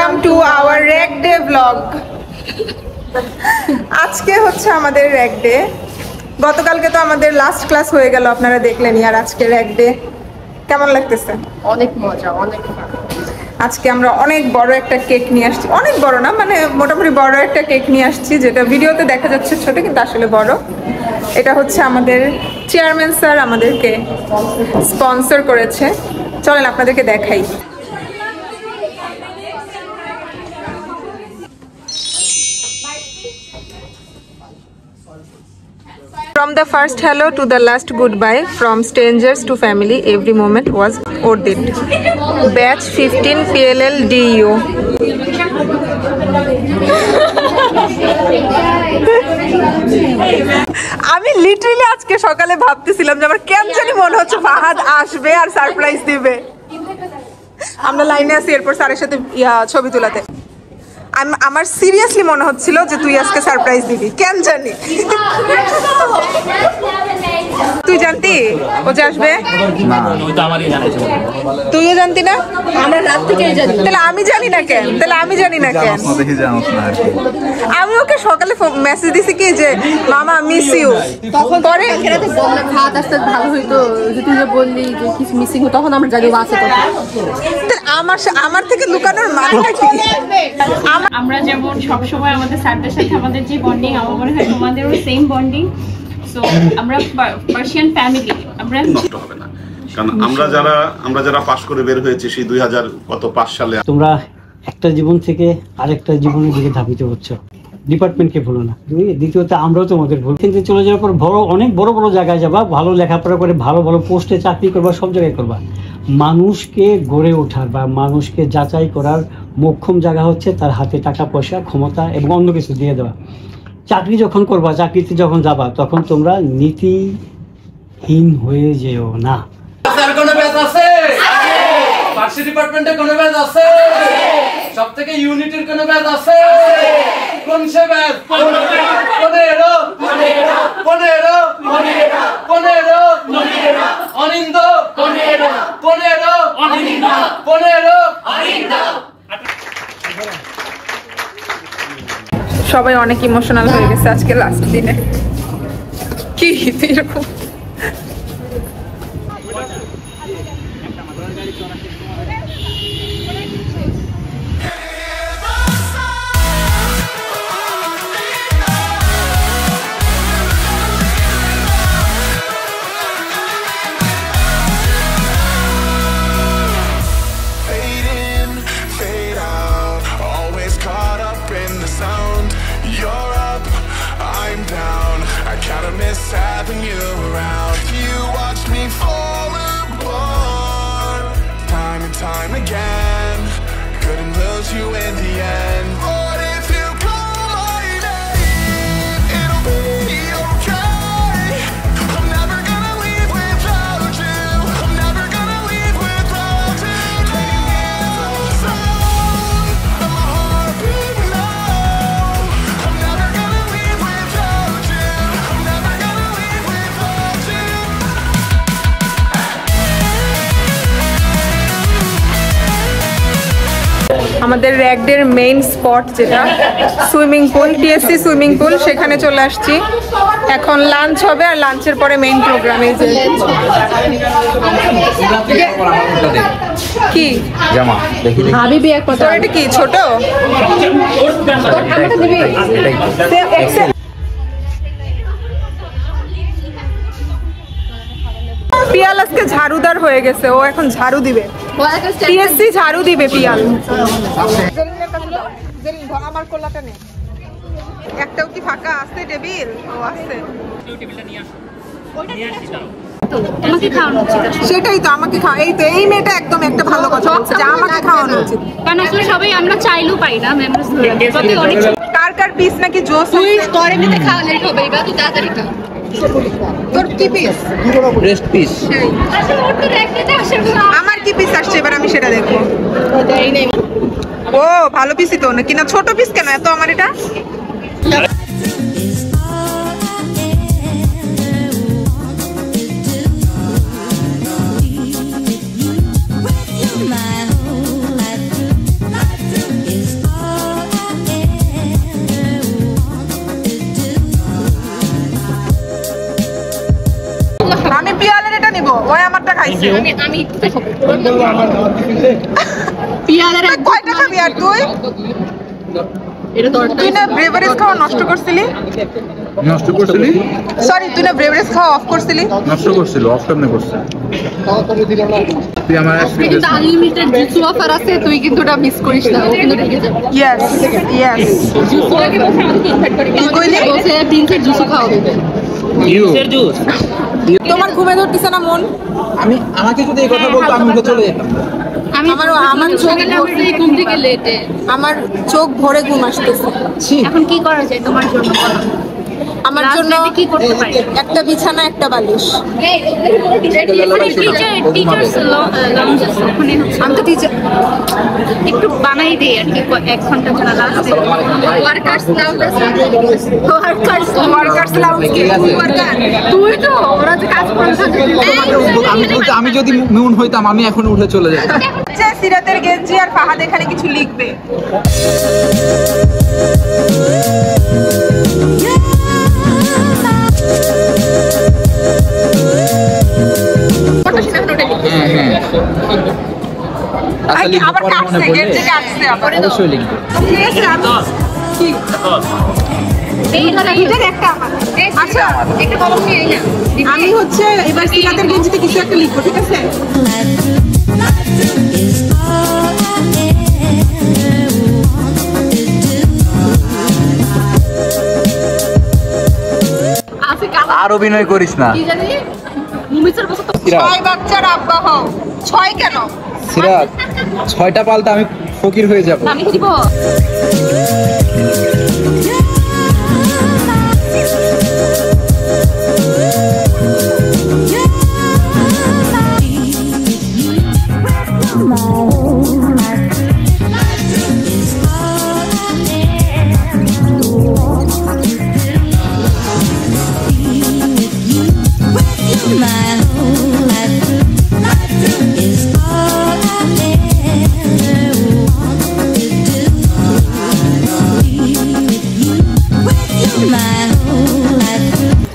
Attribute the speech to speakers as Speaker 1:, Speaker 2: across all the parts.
Speaker 1: Welcome to our rag day blog. আজকে হচ্ছে আমাদের র্যাক ডে। গতকালকে তো আমাদের লাস্ট ক্লাস হয়ে গেল, আপনারা দেখলেনই। আর আজকে র্যাক ডে কেমন লাগতেছে?
Speaker 2: অনেক মজা, অনেক ভালো।
Speaker 1: আজকে আমরা অনেক বড় একটা কেক নিয়ে আসছি। অনেক বড় না, মানে মোটামুটি বড় একটা কেক নিয়ে আসছি, যেটা ভিডিওতে দেখা যাচ্ছে ছোট কিন্তু আসলে বড়। এটা হচ্ছে আমাদের চেয়ারম্যান স্যার আমাদেরকে স্পন্সর করেছে। চলেন আপনাদেরকে দেখাই। From the first hello to the last goodbye, from strangers to family, every moment was worth it. Batch 15 PLL DU. আমি লিটারালি আজকে সকালে ভাবতেছিলাম যে আমার কেন জানি মনে হচ্ছে ফাহাদ আসবে আর সারপ্রাইজ দিবে। আমরা লাইনে আছি এরপর স্যারের সাথে ছবি তোলাতে। আমার সিরিয়াসলি মনে হচ্ছিল যে তুই আজকে সারপ্রাইজ দিবি, কেন জানি। তুই জানতি ও যে আসবে? তুইও জানতি না?
Speaker 2: আমরা রাত থেকেই জানি।
Speaker 1: তাহলে আমি জানি না কেন? আমি ওকে সকালে মেসেজ দিছি কি যে মামা মিস ইউ।
Speaker 2: তখন পরে খাওয়া আসতে ভালো হইতো যে তুই যে বললি যে কিছু মিসিং, তখন আমরা জানি আছে।
Speaker 1: আমার থেকে লুকানোর মাথা কি?
Speaker 3: আমরা যেমন সবসময় আমাদের স্যারদের সাথে আমাদের যে বন্ডিং, আমার মনে হয় তোমাদেরও সেম বন্ডিং। সো আমরা পার্সিয়ান ফ্যামিলি, আমরা
Speaker 4: নষ্ট হবে না। কারণ আমরা যারা পাস করে বের হয়েছি সেই 2005 সালে।
Speaker 5: তোমরা একটা জীবন থেকে আরেকটা জীবনের দিকে ধাবিত হচ্ছ। ডিপার্টমেন্টকে ভুলো না। দ্বিতীয়ত আমরাও তোমাদের ভুল, কিন্তু চলে যাওয়ার পর অনেক বড় বড় জায়গায় যাবা, ভালো লেখাপড়া করে ভালো ভালো পোস্টে চাকরি করবা, সব জায়গায় করবা। মানুষকে গড়ে ওঠার বা মানুষকে যাচাই করার মোক্ষম জায়গা হচ্ছে তার হাতে টাকা পয়সা, ক্ষমতা এবং অন্য কিছু দিয়ে দেওয়া। চাকরি যখন করবা, চাকরিতে যখন যাবা, তখন তোমরা নীতিহীন হয়ে যেও না।
Speaker 6: ডিপার্টমেন্টে কোনো ব্যাচ আছে? সব থেকে ইউনিটের কোনো ব্যাচ আছে? কোন সে ব্যাচ? 15 অনিন্দ 15
Speaker 1: সবাই অনেক ইমোশনাল হয়ে গেছে আজকে লাস্ট দিনে। কি এরকম?
Speaker 7: Having you around, you watched me fall apart time and time again. Couldn't lose you in the end. But if you call my name, it'll be okay. I'm never gonna leave without you. I'm never gonna leave without you. Can you hear the sound of my heartbeat now? I'm never gonna leave without you. I'm never gonna leave without you.
Speaker 1: আমাদের rack ডের main spot যেটা swimming pool, TSC swimming pool, সেখানে চলে আসছি। এখন lunch হবে আর লাঞ্চের পরে মেইন প্রোগ্রাম। এই যে কি
Speaker 2: হাবিবি এক কথা,
Speaker 1: এটা কি ছোট? পিয়াল আজকে ঝাড়ুদার হয়ে গেছে, ও এখন ঝাড়ু দিবে। টিএসসি ঝাড়ু দিবে পিয়াল। আমার কোলাটা নেই, একটাও কি ফাঁকা আছে টেবিল? ও আছে, সেটাই তো আমাকে খাওয়া। এই তো এই মেয়েটা একদম একটা ভালো কথা বলছে যে আমাকে খাওয়ানো উচিত,
Speaker 3: কারণ আসলে সবাই আমরা চাইলেও পাই না মেমোরিজ ধরে। অনেক
Speaker 1: কার কার পিস নাকি জোস
Speaker 2: তুই করে নিতে খাওয়া লেট হবে, এবার তুই তাড়াতাড়ি খা।
Speaker 1: তোর কি পিস?
Speaker 5: Breast piece.
Speaker 1: আমার কি পিস আসছে এবার আমি সেটা দেখবো। ও ভালো পিসই তো, নাকি না ছোট পিস কেন এত আমার এটা?
Speaker 8: My whole life is
Speaker 2: আমি পিয়ালের
Speaker 1: কয়টা খাবি আর তুই? তুই না ব্রেভারেজ খাওয়া নষ্ট করছিলি? সরি, তুই না ব্রেভারেজ খাওয়া অফ করছিলি?
Speaker 8: নষ্ট করছিল, অফ কেমনে করছে? তুই আমার
Speaker 2: কিন্তু আনলিমিটেড জুস অফার আছে, তুই কিন্তু ওটা মিস করিস না, ও কিন্তু ঢেকে যাবে।
Speaker 1: ইয়েস
Speaker 2: জুস লাগে বসে আমাকে ইনভাইট করে
Speaker 1: কি কইলি?
Speaker 2: বসে প্রিন্সের জুসও খাওয়াবে।
Speaker 1: তোমার ঘুমে ধরতেছে না মন?
Speaker 6: আমাকে যদি এই কথা বলতো আমি চলে যেতাম।
Speaker 1: আমার চোখ
Speaker 2: ঘুম থেকে লেটে
Speaker 1: আমার চোখ ভরে ঘুম আসতেছে।
Speaker 2: এখন কি করা যায় তোমার জন্য?
Speaker 1: আমার জন্য
Speaker 2: কি করতে পারি?
Speaker 1: একটা বিছানা, একটা বালিশ। আমি তো টিচার,
Speaker 2: একটু বানাই দেই আর কি 1 ঘন্টা জন্য লাস্টে ওয়ার্কার্স লাউঞ্জ কি ওয়ার্কার তুই তো ওরা যে কাজ করে
Speaker 6: আমি যদি মুন হইতাম আমি এখন উঠে চলে যেতাম।
Speaker 1: সিরাতের গেঞ্জি আর ফাহাদ এখানে কিছু লিখবে। আবার কাটছে, গেঞ্জি কাটছে আবার।
Speaker 6: অবশ্যই লিখবো।
Speaker 1: ঠিক আছে, কি এইটার একটা আমার। আচ্ছা,
Speaker 2: একটা কলম নিয়ে আই না।
Speaker 1: আমি হচ্ছে এবার সিরাতের গেঞ্জিতে কিছু একটা লিখবো, ঠিক আছে?
Speaker 6: আর অভিনয় করিস না।
Speaker 2: কি জানি মুমিসের বসে তো
Speaker 1: 6 বাচ্চার আব্বা হও। 6 কেন?
Speaker 6: সিরাত 6টা পাল্টা আমি ফকির হয়ে যাব।
Speaker 2: আমি দিব।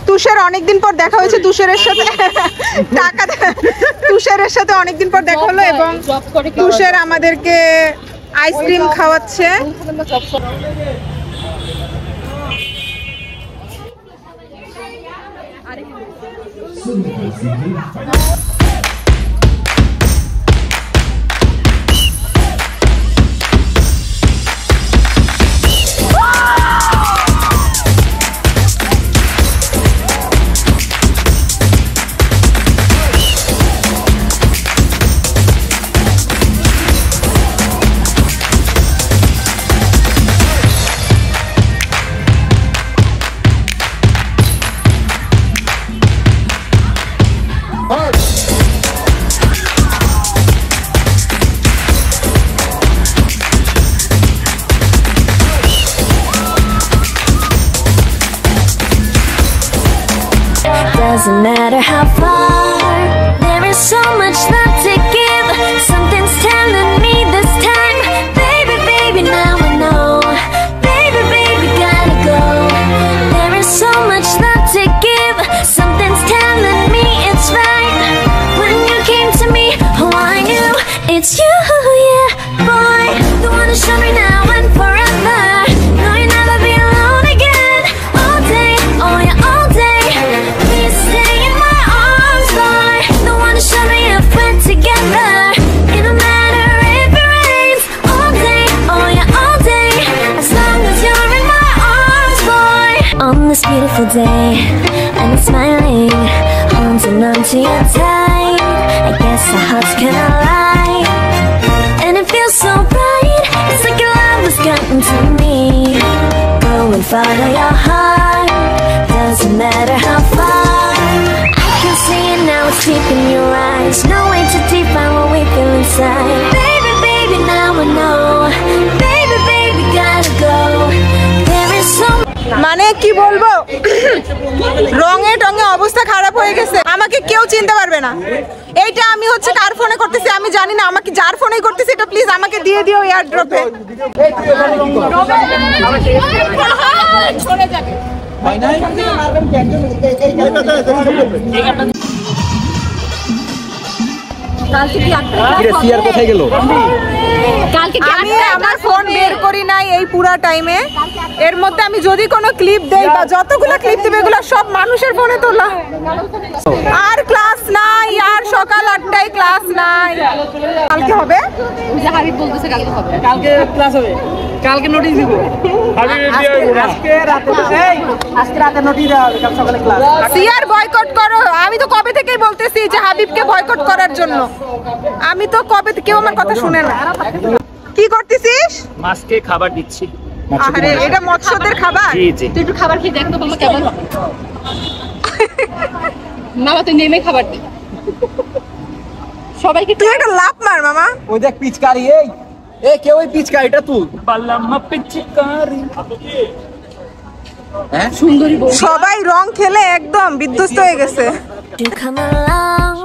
Speaker 1: তুষার অনেকদিন পর দেখা হয়েছে, তুষারের সাথে তুষারের সাথে অনেকদিন পর দেখা হলো এবং তুষার আমাদেরকে আইসক্রিম খাওয়াচ্ছে।
Speaker 9: Doesn't matter how far, there is so much love to give. Something's telling me this time, baby, baby, now I know. Baby, baby, gotta go. There is so much love to give. Something's telling me it's right. When you came to me, oh, I knew it's you, yeah, boy. The one to show me now and forever. No, you'll never be alone again. All day, oh yeah, all day. Please stay in my arms, boy. The one to show me if we're together. It don't matter if it rains. All day, oh yeah, all day. As long as you're in my arms, boy. On this beautiful day, and it's smiling, holding on to you tight. I guess our hearts can align, and it feels so bright. It's like your love has gotten to me. Go and follow your heart. Doesn't matter how far. I can see it now, it's deep in your eyes. No way to define what we feel inside. Baby, baby, now I know. Baby, baby, gotta go. There is so
Speaker 1: মানে কি বলবো, রঙে টঙে অবস্থা খারাপ হয়ে গেছে, আমাকে কেউ চিনতে পারবে না। এইটা আমি হচ্ছে কার ফোনে করতেছি আমি জানি না, আমাকে যার ফোনে করতেছি এটা প্লিজ আমাকে দিয়ে দিও এয়ার ড্রপে।
Speaker 8: সিয়ার কোথায় গেল?
Speaker 2: কালকে কি
Speaker 1: আমি আমার ফোন বের করি নাই এই পুরা টাইমে। এর মধ্যে আমি যদি কোনো ক্লিপ দেই বা যতগুলো ক্লিপ দেবে এগুলো সব মানুষের ফোনে তোলা। আর ক্লাস নাই, আর সকাল 8টায় ক্লাস নাই। কালকে হবে?
Speaker 2: ওই যে হাবিব বলতেছে কালকে হবে।
Speaker 5: কালকে ক্লাস হবে, কালকে নোটিশ দিব। আজকে রাতে নোটিশ দেওয়া হবে, কাল সকালে ক্লাস।
Speaker 1: সিআর বয়কট করো। আমি তো কবে থেকেই বলতেছি যে হাবিবকে বয়কট করার জন্য। আমি তো কবে কেউ আমার কথা শুনে না। কি করতেছিস?
Speaker 5: মাছকে খাবার দিচ্ছি।
Speaker 1: আরে এটা মৎস্যদের খাবার।
Speaker 5: জি জি।
Speaker 2: তুই একটু খাবার খেয়ে দেখ তো মামা কেমন হবে। মামা তুই নেমে খাবার দে সবাইকে।
Speaker 1: তুই একটা লাফ মার মামা।
Speaker 8: ওই দেখ পিচকারি, এই কে ওই পিচকারিটা তুই?
Speaker 5: পাল্লাম্মা পিচকারি।
Speaker 2: সুন্দরী বউ।
Speaker 1: সবাই রং খেলে একদম বিধ্বস্ত হয়ে গেছে।
Speaker 9: You come along,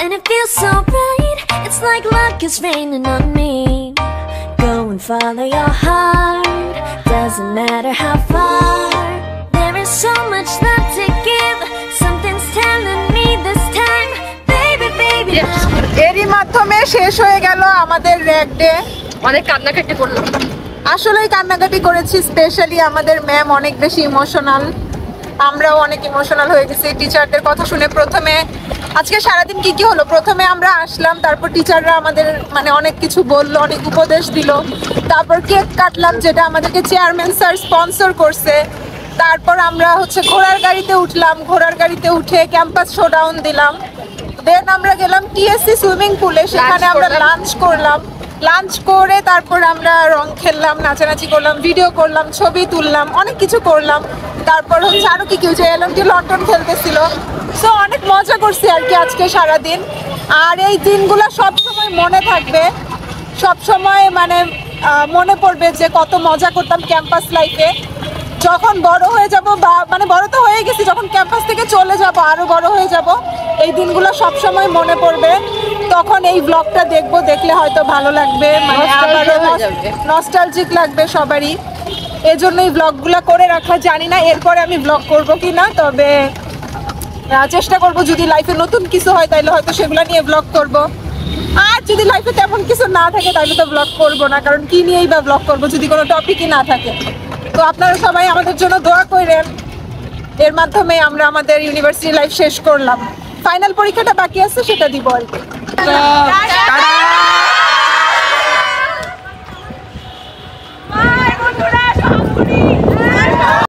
Speaker 9: and it feels so right. It's like luck is raining on me. Go and follow your heart. Doesn't matter how far. There is so much love to give. Something's telling me this time, baby, baby.
Speaker 1: এরই মাধ্যমে শেষ হয়ে গেল আমাদের rag day.
Speaker 2: অনেক কান্নাকাটি করলাম।
Speaker 1: আসলেই কান্নাকাটি করেছি, স্পেশালি আমাদের ম্যাম অনেক বেশি ইমোশনাল, আমরাও অনেক ইমোশনাল হয়ে গেছি টিচারদের কথা শুনে। প্রথমে আজকে সারাদিন কি কি হলো, প্রথমে আমরা আসলাম, তারপর টিচাররা আমাদের মানে অনেক কিছু বললো, অনেক উপদেশ দিল, তারপর কেক কাটলাম যেটা আমাদেরকে চেয়ারম্যান স্যার স্পন্সর করছে, তারপর আমরা হচ্ছে ঘোড়ার গাড়িতে উঠলাম, ঘোড়ার গাড়িতে উঠে ক্যাম্পাস শোডাউন দিলাম, দেন আমরা গেলাম টিএসসি সুইমিং পুলে, সেখানে আমরা লাঞ্চ করলাম, লাঞ্চ করে তারপর আমরা রং খেললাম, নাচানাচি করলাম, ভিডিও করলাম, ছবি তুললাম, অনেক কিছু করলাম। তারপর হচ্ছে আরো কি কি হচ্ছে, এলএমটি লন্ডন খেলতেছিল। সো অনেক মজা করছি আর কি আজকে সারাদিন। আর এই দিনগুলো সবসময় মনে থাকবে, সবসময় মানে মনে পড়বে যে কত মজা করতাম ক্যাম্পাস লাইফে। যখন বড় হয়ে যাব বা মানে বড় তো হয়ে গেছি, যখন ক্যাম্পাস থেকে চলে যাব আরো বড় হয়ে যাব, এই দিনগুলো সবসময় মনে পড়বে। তখন এই ব্লগটা দেখবো, দেখলে হয়তো ভালো লাগবে, মানে আবারও নস্টালজিক লাগবে সবারই। এজন্য এই ব্লগগুলো করে রাখা। জানি না এরপরে আমি ব্লগ করব কি না, তবে চেষ্টা করব যদি লাইফে নতুন কিছু হয় তাহলে হয়তো সেগুলো নিয়ে ব্লগ করব। আর যদি লাইফে তেমন কিছু না থাকে তাহলে তো ব্লগ করব না, কারণ কি নিয়েই বা ব্লগ করব যদি কোনো টপিকই না থাকে। তো আপনারা সবাই আমাদের জন্য দোয়া করেন। এর মাধ্যমে আমরা আমাদের ইউনিভার্সিটি লাইফ শেষ করলাম। ফাইনাল পরীক্ষাটা বাকি আছে, সেটা দিব আর কি।